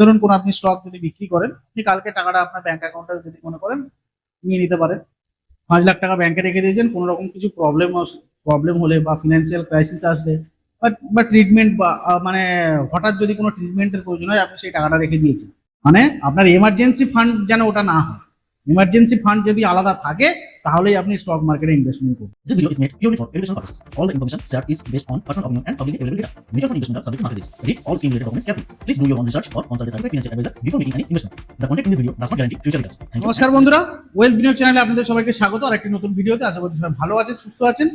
ধরুন কোনো আপনি স্টক যদি বিক্রি করেন, আপনি কালকে টাকাটা আপনার ব্যাংক অ্যাকাউন্টে যদি মনে করেন নিয়ে নিতে পারেন। 5 লাখ টাকা ব্যাংকে রেখে দিয়েছেন, কোনো রকম কিছু প্রবলেম হলে বা ফিনান্সিয়াল ক্রাইসিস আসলে বা ট্রিটমেন্ট বা মানে হঠাৎ যদি কোনো ট্রিটমেন্টের প্রয়োজন হয়, আপনি সেই টাকাটা রেখে দিয়েছেন। মানে আপনার এমার্জেন্সি ফান্ড যেন ওটা না হয়। এমার্জেন্সি ফান্ড যদি আলাদা থাকে তাহলেই আপনি স্টক মার্কেটে ইনভেস্টমেন্ট করুন। This video is made purely for educational purposes. All the information shared is based on personal opinion and publicly available data. Mutual fund investment are subject to market risk. Read all scheme related documents carefully. Please do your own research or consult a certified financial advisor before making any investment. The content in this video does not guarantee future returns. Thank you. নমস্কার বন্ধুরা, wealth বিনিয়োগ চ্যানেলে আপনাদের সবাইকে স্বাগত আর একটি নতুন ভিডিওতে। আশা করছি সবাই ভালো আছেন, সুস্থ আছেন।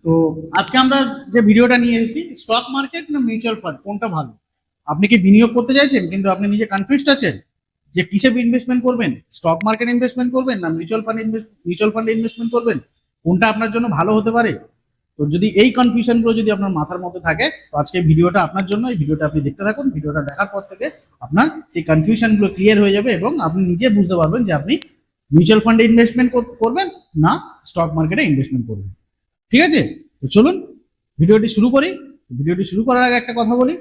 তো আজকে আমরা যে ভিডিওটা নিয়ে এসেছি, স্টক মার্কেট না মিউচুয়াল ফান্ড কোনটা ভালো। আপনি কি বিনিয়োগ করতে চাইছেন কিন্তু আপনি নিজে কনফিউজড আছেন যে কিসে ইনভেস্টমেন্ট করবেন, স্টক মার্কেট ইনভেস্টমেন্ট করবেন না মিউচুয়াল ফান্ডে ইনভেস্টমেন্ট করবেন, কোনটা আপনার জন্য ভালো হতে পারে। তো যদি এই কনফিউশনগুলো যদি আপনার মাথার মধ্যে থাকে, তো আজকে ভিডিওটা আপনার জন্য। এই ভিডিওটা আপনি দেখতে থাকুন। ভিডিওটা দেখার পর থেকে আপনার সেই কনফিউশনগুলো ক্লিয়ার হয়ে যাবে এবং আপনি নিজে বুঝতে পারবেন যে আপনি মিউচুয়াল ফান্ডে ইনভেস্টমেন্ট করবেন না স্টক মার্কেটে ইনভেস্টমেন্ট করবেন। ঠিক আছে, তো চলুন ভিডিওটি শুরু করি। ভিডিওটি শুরু করার আগে একটা কথা বলি,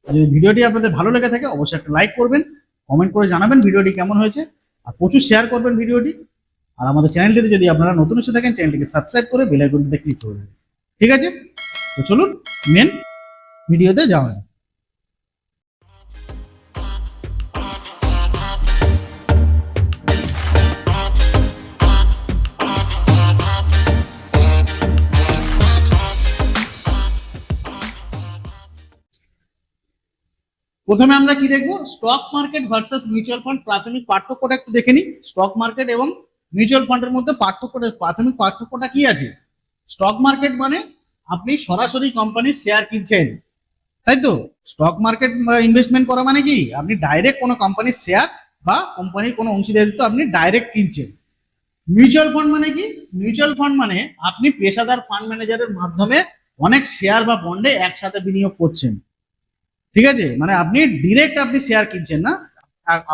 যদি ভিডিওটি আপনাদের ভালো লেগে থাকে অবশ্যই একটা লাইক করবেন, কমেন্ট করে জানাবেন ভিডিওটি কেমন হয়েছে, আর প্রচুর শেয়ার করবেন ভিডিওটি। আর আমাদের চ্যানেলটিতে যদি আপনারা নতুন এসে থাকেন, চ্যানেলটিকে সাবস্ক্রাইব করে বেল আইকনটিতে ক্লিক করবেন। ঠিক আছে, তো চলুন মেন ভিডিওতে যাওয়া যাক। প্রথমে আমরা কি দেখবো, stock market versus mutual fund. প্রাথমিক পার্থক্যটা একটু দেখে নিই। স্টক মার্কেট এবং মিউচুয়াল ফান্ডের মধ্যে প্রাথমিক পার্থক্যটা কি আছে। স্টক মার্কেট মানে আপনি সরাসরি কোম্পানির শেয়ার কিনছেন, তাই তো। স্টক মার্কেট ইনভেস্টমেন্ট করা মানে কি, আপনি ডাইরেক্ট কোনো কোম্পানির শেয়ার বা কোম্পানির কোনো অংশীদারিত্ব আপনি ডাইরেক্ট কিনছেন। মিউচুয়াল ফান্ড মানে কি, মিউচুয়াল ফান্ড মানে আপনি পেশাদার ফান্ড ম্যানেজারের মাধ্যমে অনেক শেয়ার বা বন্ডে একসাথে বিনিয়োগ করছেন। ঠিক আছে, মানে আপনি ডিরেক্ট আপনি শেয়ার কিনছেন না,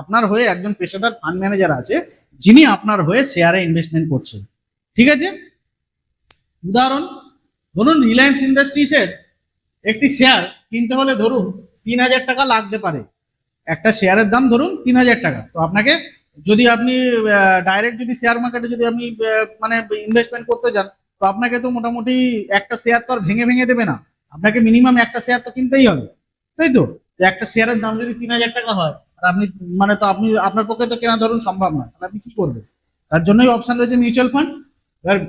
আপনার হয়ে একজন পেশাদার ফান্ড ম্যানেজার আছে যিনি আপনার হয়ে শেয়ারে ইনভেস্টমেন্ট করছেন। ঠিক আছে, উদাহরণ ধরুন রিলায়েন্স ইন্ডাস্ট্রিজের একটি শেয়ার কিনতে হলে ধরুন 3,000 টাকা লাগতে পারে। একটা শেয়ারের দাম ধরুন 3,000 টাকা। তো আপনাকে যদি আপনি ডাইরেক্ট যদি শেয়ার মার্কেটে যদি আপনি মানে ইনভেস্টমেন্ট করতে যান, তো আপনাকে তো মোটামুটি একটা শেয়ার তো আর ভেঙে ভেঙে দেবে না, আপনাকে মিনিমাম একটা শেয়ার তো কিনতেই হবে, তাই তো। একটা শেয়ারের দাম যদি 3,000 টাকা হয় আর আপনি মানে তো আপনি আপনার পক্ষে তো কেনা ধরুন সম্ভব নয়, তাহলে আপনি কি করবেন। তার জন্যই অপশন রয়েছে মিউচুয়াল ফান্ড।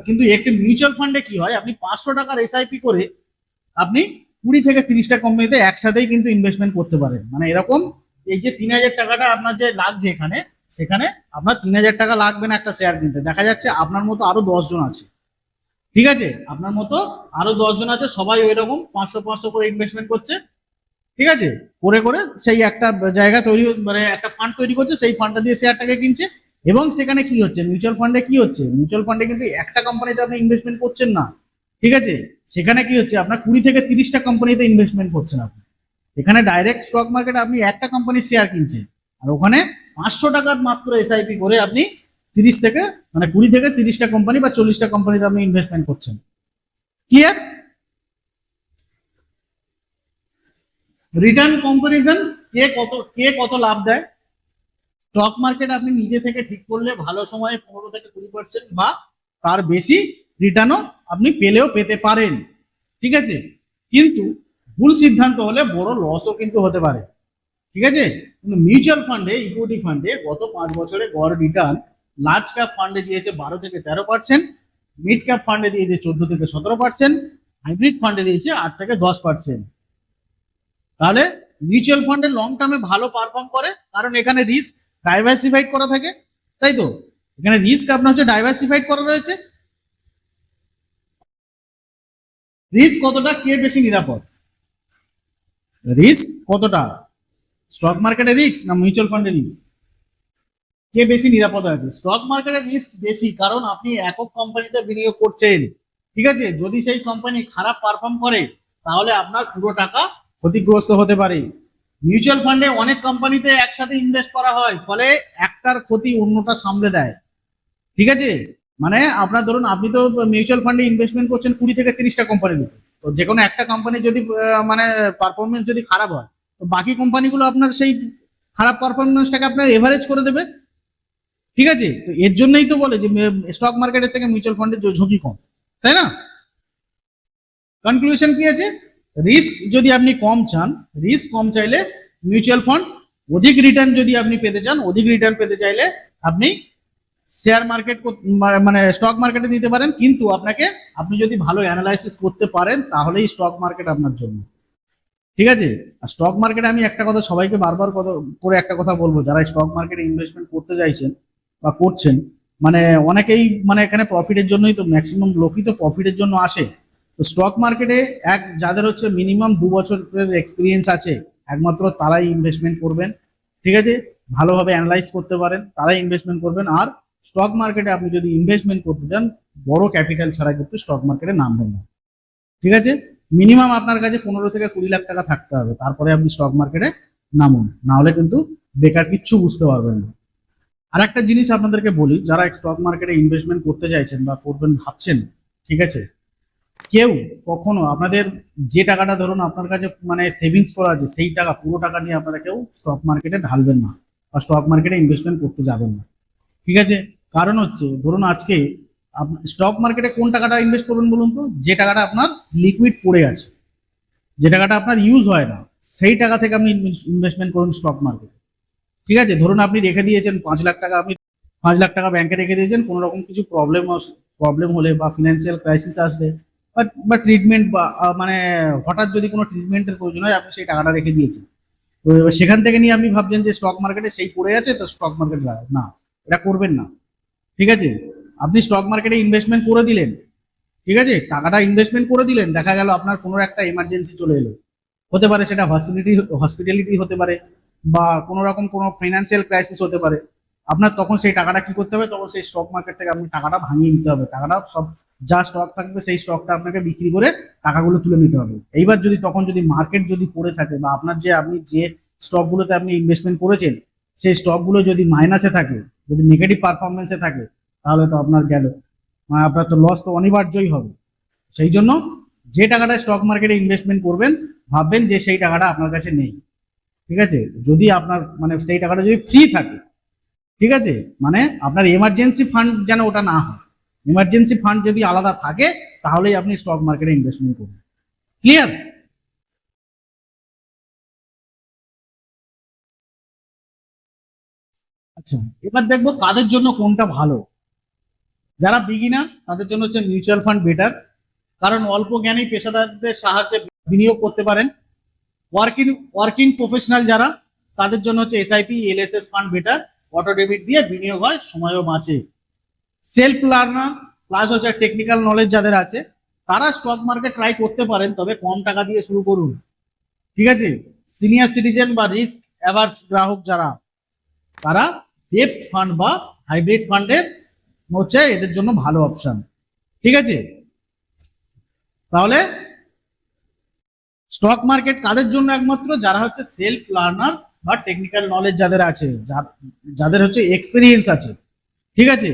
কিন্তু একটি মিউচুয়াল ফান্ডে কি হয়, আপনি 500 টাকার এসআইপি করে আপনি 20 থেকে 30টা কোম্পানিতে একসাথেই কিন্তু ইনভেস্টমেন্ট করতে পারেন। মানে এরকম এই যে 3,000 টাকাটা আপনার যে লাগছে এখানে, সেখানে আপনার 3,000 টাকা লাগবে না একটা শেয়ার কিনতে। দেখা যাচ্ছে আপনার মতো আরো 10 জন আছে। ঠিক আছে, আপনার মতো আরো 10 জন আছে, সবাই ওই রকম 500 করে ইনভেস্টমেন্ট করছে। ঠিক আছে, করে করে সেই একটা জায়গা তৈরি মানে একটা ফান্ড তৈরি করছে, সেই ফান্ডটা দিয়ে শেয়ারটাকে কিনছে। এবং সেখানে কি হচ্ছে, মিউচুয়াল ফান্ডে কি হচ্ছে, মিউচুয়াল ফান্ডে কিন্তু একটা কোম্পানিতে আপনি ইনভেস্টমেন্ট করছেন না। ঠিক আছে, সেখানে কি হচ্ছে, আপনার 20 থেকে 30টা কোম্পানিতে ইনভেস্টমেন্ট করছেন আপনি। এখানে ডাইরেক্ট স্টক মার্কেটে আপনি একটা কোম্পানির শেয়ার কিনছেন, আর ওখানে 500 টাকার মাত্র এসআইপি করে আপনি 20 থেকে 30টা কোম্পানি বা 40টা কোম্পানিতে আপনি ইনভেস্টমেন্ট করছেন। ক্লিয়ার? রিটার্ন কম্পারিজন, কে কত লাভ দেয়। স্টক মার্কেট আপনি নিজে থেকে ঠিক করলে ভালো সময়ে 15 থেকে 20% বা তার বেশি রিটার্নও আপনি পেতে পারেন। ঠিক আছে, কিন্তু ভুল সিদ্ধান্ত হলে বড় লসও কিন্তু হতে পারে। ঠিক আছে, কিন্তু মিউচুয়াল ফান্ডে, ইকুইটি ফান্ডে গত 5 বছরে গড় রিটার্ন লার্জ ক্যাপ ফান্ডে দিয়েছে 12 থেকে 13%, মিড ক্যাপ ফান্ডে দিয়েছে 14 থেকে 17%, হাইব্রিড ফান্ডে দিয়েছে 8 থেকে 10%। তাহলে মিউচুয়াল ফান্ডে লং টার্মে ভালো পারফর্ম করে, কারণ এখানে রিস্ক ডাইভার্সিফাইড করা থাকে, তাই তো। এখানে রিস্ক আপনার হচ্ছে ডাইভার্সিফাইড করা রয়েছে। রিস্ক কতটা, কে বেশি নিরাপদ, রিস্ক কতটা, স্টক মার্কেটে রিস্ক না মিউচুয়াল ফান্ডে রিস্ক, কে বেশি নিরাপদ আছে। স্টক মার্কেটে রিস্ক বেশি, কারণ আপনি একক কোম্পানিতে বিনিয়োগ করছেন। ঠিক আছে, যদি সেই কোম্পানি খারাপ পারফর্ম করে তাহলে আপনার পুরো টাকা ক্ষতিগ্রস্ত হতে পারে। মিউচুয়াল ফান্ডে অনেক কোম্পানিতে একসাথে ইনভেস্ট করা হয়, ফলে একটার ক্ষতি অন্যটা সামলে দেয়। ঠিক আছে, মানে আপনার ধরুন আপনি তো মিউচুয়াল ফান্ডে ইনভেস্টমেন্ট করছেন 20 থেকে 30টা কোম্পানির উপর, তো যে কোনো একটা কোম্পানি যদি মানে পারফরমেন্স যদি খারাপ হয়, তো বাকি কোম্পানিগুলো আপনার সেই খারাপ পারফরমেন্সটাকে আপনার এভারেজ করে দেবে। ঠিক আছে, তো এর জন্যই তো বলে যে স্টক মার্কেটের থেকে মিউচুয়াল ফান্ডের ঝুঁকি কম, তাই না? কনক্লুশন কি আছে? রিস্ক যদি আপনি কম চান, রিস্ক কম চাইলে মিউচুয়াল ফান্ড, অধিক রিটার্ন যদি আপনি পেতে চান, অধিক রিটার্ন পেতে চাইলে আপনি শেয়ার মার্কেট মানে স্টক মার্কেটে দিতে পারেন। কিন্তু আপনাকে, আপনি যদি ভালো অ্যানালাইসিস করতে পারেন তাহলেই স্টক মার্কেট আপনার জন্য। ঠিক আছে, আর স্টক মার্কেটে আমি একটা কথা সবাইকে বারবার করে একটা কথা বলবো, যারা স্টক মার্কেটে ইনভেস্টমেন্ট করতে চাইছেন বা করছেন, মানে অনেকেই মানে এখানে প্রফিটের জন্যই তো, ম্যাক্সিমাম লোকই তো প্রফিটের জন্য আসে। তো স্টক মার্কেটে যাদের হচ্ছে মিনিমাম 2 বছরের এক্সপিরিয়েন্স আছে, একমাত্র তারাই ইনভেস্টমেন্ট করবেন। ঠিক আছে, ভালোভাবে অ্যানালাইজ করতে পারেন তারাই ইনভেস্টমেন্ট করবেন। আর স্টক মার্কেটে আপনি যদি ইনভেস্টমেন্ট করতে চান, বড় ক্যাপিটাল ছাড়া কিন্তু স্টক মার্কেটে নামবেন না। ঠিক আছে, মিনিমাম আপনার কাছে 15 থেকে 20 লাখ টাকা থাকতে হবে, তারপরে আপনি স্টক মার্কেটে নামুন, না হলে কিন্তু বেকার কিচ্ছু বুঝতে পারবেন না। আর একটা জিনিস আপনাদেরকে বলি, যারা স্টক মার্কেটে ইনভেস্টমেন্ট করতে চাইছেন বা করবেন ভাবছেন, ঠিক আছে, কেউ কখনো আপনাদের যে টাকাটা ধরুন আপনার কাছে মানে সেভিংস করা আছে, সেই টাকা পুরো টাকা নিয়ে আপনারা কেউ স্টক মার্কেটে ঢালবেন না বা স্টক মার্কেটে ইনভেস্টমেন্ট করতে যাবেন না। ঠিক আছে, কারণ হচ্ছে ধরুন আজকে স্টক মার্কেটে কোন টাকাটা ইনভেস্ট করবেন বলুন তো? যে টাকাটা আপনার লিকুইড পড়ে আছে, যে টাকাটা আপনার ইউজ হয় না, সেই টাকা থেকে আপনি ইনভেস্টমেন্ট করুন স্টক মার্কেটে। ঠিক আছে, ধরুন আপনি রেখে দিয়েছেন 5 লাখ টাকা, আপনি 5 লাখ টাকা ব্যাংকে রেখে দিয়েছেন, কোনো রকম কিছু প্রবলেম হলে বা ফিনান্সিয়াল ক্রাইসিস আসলে বা ট্রিটমেন্ট বা মানে হঠাৎ যদি কোনো ট্রিটমেন্টের প্রয়োজন হয়, আপনি সেই টাকাটা রেখে দিয়েছেন। তো এবার সেখান থেকে নিয়ে আপনি ভাবছেন যে স্টক মার্কেটে সেই পড়ে আছে তো স্টক মার্কেট লাগাও, না, এটা করবেন না। ঠিক আছে, আপনি স্টক মার্কেটে ইনভেস্টমেন্ট করে দিলেন, ঠিক আছে, টাকাটা ইনভেস্টমেন্ট করে দিলেন, দেখা গেল আপনার কোনো একটা এমার্জেন্সি চলে এলো, হতে পারে সেটা হসপিটালিটি হতে পারে বা কোনো রকম কোনো ফাইন্যান্সিয়াল ক্রাইসিস হতে পারে। আপনার তখন সেই টাকাটা কি করতে হবে? তখন সেই স্টক মার্কেট থেকে আপনি টাকাটা ভাঙিয়ে নিতে হবে, টাকাটা সব যা স্টক থাকবে সেই স্টকটা আপনাকে বিক্রি করে টাকাগুলো তুলে নিতে হবে। এইবার যদি তখন যদি মার্কেট যদি পড়ে থাকে বা আপনি যে স্টকগুলোতে আপনি ইনভেস্টমেন্ট করেছেন সেই স্টকগুলো যদি মাইনাসে থাকে, যদি নেগেটিভ পারফরমেন্সে থাকে, তাহলে তো আপনার গেল, মানে আপনার তো লস তো অনিবার্যই হবে। সেই জন্য যে টাকাটা স্টক মার্কেটে ইনভেস্টমেন্ট করবেন, ভাববেন যে সেই টাকাটা আপনার কাছে নেই। ঠিক আছে, যদি আপনার মানে সেই টাকাটা যদি ফ্রি থাকে, ঠিক আছে, মানে আপনার এমার্জেন্সি ফান্ড যেন ওটা না হয়, এমার্জেন্সি ফান্ড যদি আলাদা থাকে তাহলেই আপনি স্টক মার্কেটে ইনভেস্টমেন্ট করুন। ক্লিয়ার? আচ্ছা, এবার দেখবো কাদের জন্য কোনটা ভালো। যারা বিগিনার তাদের জন্য হচ্ছে মিউচুয়াল ফান্ড বেটার, কারণ অল্প জ্ঞানেই পেশাদারদের সাহায্যে বিনিয়োগ করতে পারেন। ওয়ার্কিং ওয়ার্কিং প্রফেশনাল যারা, তাদের জন্য হচ্ছে SIP ELSS fund better, auto debit দিয়ে বিনিয়োগ হয়, সময়ও বাঁচে। সেলফ লার্নার প্লাস হচ্ছে টেকনিক্যাল নলেজ যাদের আছে, তারা স্টক মার্কেট ট্রাই করতে পারেন, তবে কম টাকা দিয়ে শুরু করুন। ঠিক আছে, সিনিয়র সিটিজেন বা রিস্ক অ্যাভার্স গ্রাহক যারা, তারা ডেপ্ট ফান্ড বা হাইব্রিড ফান্ডের হচ্ছে এদের জন্য ভালো অপশন। ঠিক আছে, তাহলে স্টক মার্কেট কাদের জন্য? একমাত্র যারা হচ্ছে সেলফ লার্নার বা টেকনিক্যাল নলেজ যাদের আছে, যাদের হচ্ছে এক্সপিরিয়েন্স আছে। ঠিক আছে,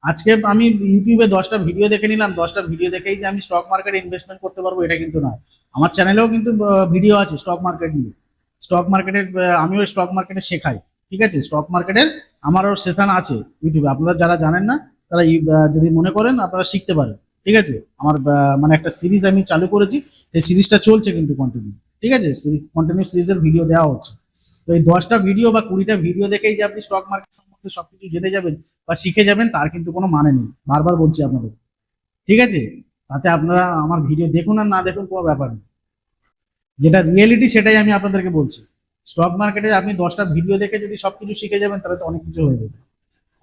আজকে আমি ইউটিউবে 10টা ভিডিও দেখে নিলাম, 10টা ভিডিও দেখেই যে আমি স্টক মার্কেটে ইনভেস্টমেন্ট করতে পারবো এটা কিন্তু নয়। আমার চ্যানেলেও কিন্তু ভিডিও আছে স্টক মার্কেট নিয়ে, স্টক মার্কেটের আমিও স্টক মার্কেটে শেখাই। ঠিক আছে, স্টক মার্কেটের আমারও সেশন আছে ইউটিউবে, আপনারা যারা জানেন না তারা যদি মনে করেন আপনারা শিখতে পারেন। ঠিক আছে, আমার মানে একটা সিরিজ আমি চালু করেছি, সেই সিরিজটা চলছে কিন্তু কন্টিনিউ। ঠিক আছে, কন্টিনিউ সিরিজের ভিডিও দেওয়া হচ্ছে। তো এই 10টা ভিডিও বা 20টা ভিডিও দেখেই যে আপনি স্টক মার্কেট সম্বন্ধে সবকিছু জেনে যাবেন বা শিখে যাবেন তার কিন্তু কোনো মানে নেই, বারবার বলছি আপনাদের। ঠিক আছে, তাতে আপনারা আমার ভিডিও দেখুন আর না দেখুন কোনো ব্যাপার নেই, যেটা রিয়েলিটি সেটাই আমি আপনাদেরকে বলছি। স্টক মার্কেটে আপনি 10টা ভিডিও দেখে যদি সবকিছু শিখে যাবেন তাহলে তো অনেক কিছু হয়ে যাবে।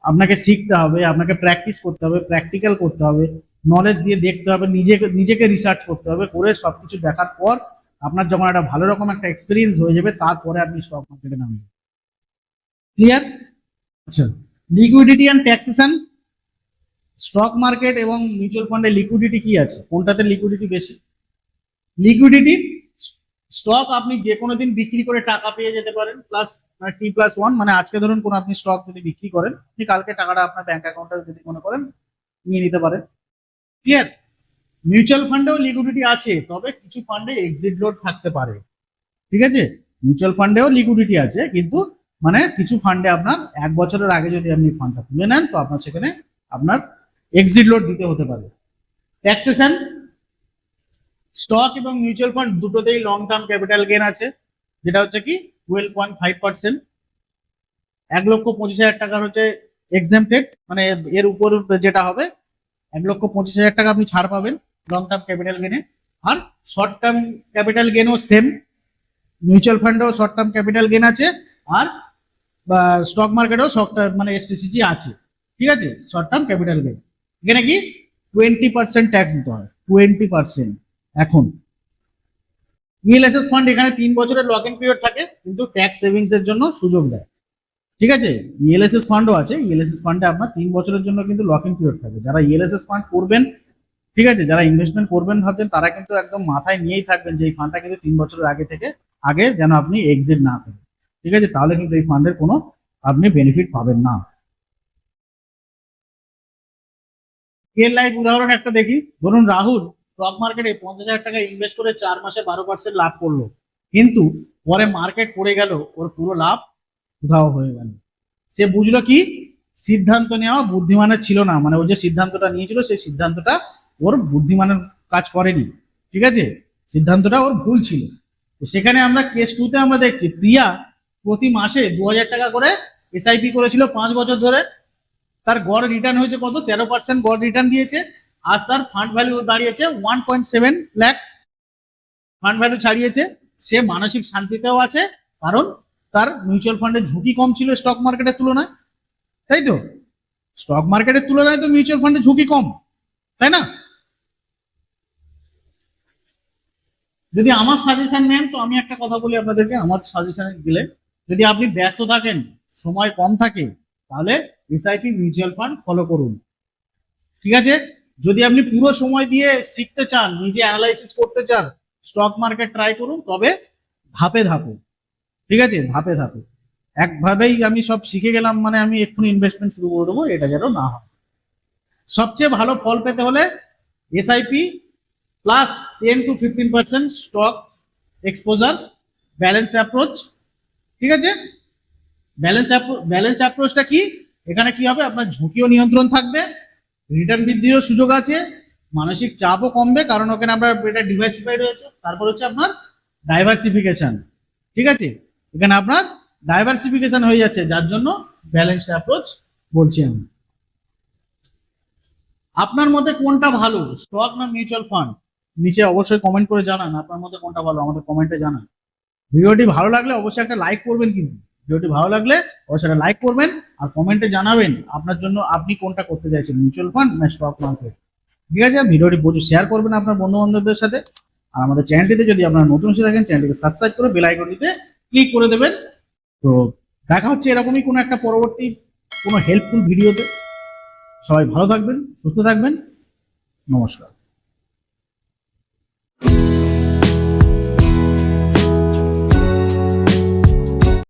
আপনাকে শিখতে হবে, আপনাকে প্র্যাকটিস করতে হবে, প্র্যাকটিক্যাল করতে হবে, নলেজ দিয়ে দেখতে হবে, নিজেকে নিজেকে রিসার্চ করতে হবে, করে সবকিছু দেখার পর আপনার যখন একটা ভালো রকম একটা এক্সপিরিয়েন্স হয়ে যাবে তারপরে আপনি স্টক মার্কেটে নামবেন। ক্লিয়ার? আচ্ছা, liquidity and taxation. Stock market এবং মিউচুয়াল ফান্ডে লিকুইডিটি কি আছে? কোনটাতে লিকুইডিটি বেশি? লিকুইডিটি, স্টক আপনি যে কোনো দিন বিক্রি করে টাকা পেয়ে যেতে পারেন, প্লাস মানে T+1, মানে আজকে ধরুন কোনো আপনি স্টক যদি বিক্রি করেন, আপনি কালকে টাকাটা আপনার ব্যাংক অ্যাকাউন্টে যদি মনে করেন নিয়ে নিতে পারেন। ক্লিয়ার? মিউচুয়াল ফান্ডেও লিকুইডিটি আছে, তবে কিছু ফান্ডে এক্সিট লোড থাকতে পারে। ঠিক আছে, মিউচুয়াল ফান্ডেও লিকুইডিটি আছে, কিন্তু মানে কিছু ফান্ডে আপনার 1 বছরের আগে যদি আপনি ফান্ডটা তুলে নেন তো আপনার সেখানে আপনার এক্সিট লোড দিতে হতে পারে। ট্যাক্সেশন, স্টক এবং মিউচুয়াল ফান্ড দুটোতেই লং টার্ম ক্যাপিটাল গেন আছে, যেটা হচ্ছে কি 12.5%। 1,25,000 টাকার হচ্ছে এক্সেমটেড, মানে এর উপর যেটা হবে 1,25,000 টাকা আপনি ছাড় পাবেন লং টার্ম ক্যাপিটাল গেনে। আর শর্ট টার্ম ক্যাপিটাল গেনও সেম, মিউচুয়াল ফান্ডেও শর্ট টার্ম ক্যাপিটাল গেন আছে, আর স্টক মার্কেটেও শর্ট মানে এসটিসিজি আছে, ঠিক আছে। শর্ট টার্ম ক্যাপিটাল গেন এখানে কি 20% ট্যাক্স দিতে হয়, 20%। এখন ইএলএসএস ফান্ড এখানে 3 বছরের লক ইন পিরিয়ড থাকে, কিন্তু ট্যাক্স সেভিংস এর জন্য সুযোগ দেয়, ঠিক আছে। ইএলএসএস ফান্ডও আছে, ইএলএসএস ফান্ডে আপনার 3 বছরের জন্য কিন্তু লক ইন পিরিয়ড থাকে। যারা ইএলএসএস ফান্ড করবেন, ঠিক আছে, যারা ইনভেস্টমেন্ট করবেন ভাবছেন, তারা কিন্তু একদম মাথায় নিয়েই থাকবেন যে এই ফান্ডটা কিন্তু 3 বছরের আগে যেন আপনি এক্সিট না করেন, ঠিক আছে, তাহলে কিন্তু এই ফান্ডের কোনো আপনি বেনিফিট পাবেন না। এর লাইভ উদাহরণ একটা দেখি। ধরুন রাহুল স্টক মার্কেটে 50,000 টাকা ইনভেস্ট করে 4 মাসে 12% লাভ করলো, কিন্তু পরে মার্কেট পড়ে গেল, ওর পুরো লাভ উধাও হয়ে গেল। সে বুঝলো কি সিদ্ধান্ত নেওয়া বুদ্ধিমানের ছিল না, মানে ও যে সিদ্ধান্তটা নিয়েছিল সেই সিদ্ধান্তটা ওর বুদ্ধিমানের কাজ করেনি, ঠিক আছে, সিদ্ধান্তটা ওর ভুল ছিল। তো সেখানে আমরা কেস 2 তে আমরা দেখছি প্রিয়া প্রতি মাসে 2,000 টাকা করে এসআইপি করেছিল 5 বছর ধরে। তার গড় রিটার্ন হয়েছে কত, 13% গড় রিটার্ন দিয়েছে। আজ তার ফান্ড ভ্যালু দাঁড়িয়েছে 1.7 lakhs, ফান্ড ভ্যালু ছাড়িয়েছে। সে মানসিক শান্তিতেও আছে, কারণ তার মিউচুয়াল ফান্ডের ঝুঁকি কম ছিল স্টক মার্কেটের তুলনায়, তাই তো। স্টক মার্কেটের তুলনায় তো মিউচুয়াল ফান্ডের ঝুঁকি কম, তাই না। যদি আমার সাজেশন নেন তো আমি একটা কথা বলি আপনাদেরকে, আমার সাজেশনে গেলে যদি আপনি ব্যস্ত থাকেন, সময় কম থাকে, তাহলে এসআইপি মিউচুয়াল ফান্ড ফলো করুন, ঠিক আছে। যদি আপনি পুরো সময় দিয়ে শিখতে চান, নিজে অ্যানালাইসিস করতে চান, স্টক মার্কেট ট্রাই করুন, তবে ধাপে ধাপে, ঠিক আছে, ধাপে ধাপে। একভাবেই আমি সব শিখে গেলাম মানে আমি এক্ষুনি ইনভেস্টমেন্ট শুরু করে দেবো, এটা যেন না হয়। সবচেয়ে ভালো ফল পেতে হলে SIP plus 10 to 15% stock exposure, balance approach, ঠিক আছে। ব্যালেন্স অ্যাপ্রোচটা কি, এখানে কি হবে, আপনার ঝুঁকিও নিয়ন্ত্রণ থাকবে, রিটার্ন বৃদ্ধিরও সুযোগ আছে, মানসিক চাপও কমবে, কারণ ওখানে আমরা এটা ডিভার্সিফাইড হয়েছে। তারপর হচ্ছে আপনার ডাইভার্সিফিকেশন, ঠিক আছে, এখানে আপনার ডাইভার্সিফিকেশন হয়ে যাচ্ছে, যার জন্য ব্যালেন্স অ্যাপ্রোচ বলছি আমি। আপনার মতে কোনটা ভালো, স্টক না মিউচুয়াল ফান্ড? নিচে অবশ্যই কমেন্ট করে জানান আপনার মতে কোনটা ভালো, আমাদের কমেন্টে জানান। ভিডিওটি ভালো লাগলে অবশ্যই একটা লাইক করবেন, কিন্তু ভিডিওটি ভালো লাগলে অবশ্যই একটা লাইক করবেন, আর কমেন্টে জানাবেন আপনার জন্য আপনি কোনটা করতে চাইছেন, মিউচুয়াল ফান্ড না স্টক মার্কেট, ঠিক আছে। ভিডিওটি প্রচুর শেয়ার করবেন আপনার বন্ধু বান্ধবদের সাথে, আর আমাদের চ্যানেলটিতে যদি আপনারা নতুন এসে থাকেন চ্যানেলটিকে সাবস্ক্রাইব করে বেল আইকনটিতে ক্লিক করে দেবেন। তো দেখা হচ্ছে এরকমই কোনো একটা পরবর্তী কোনো হেল্পফুল ভিডিওতে। সবাই ভালো থাকবেন, সুস্থ থাকবেন, নমস্কার।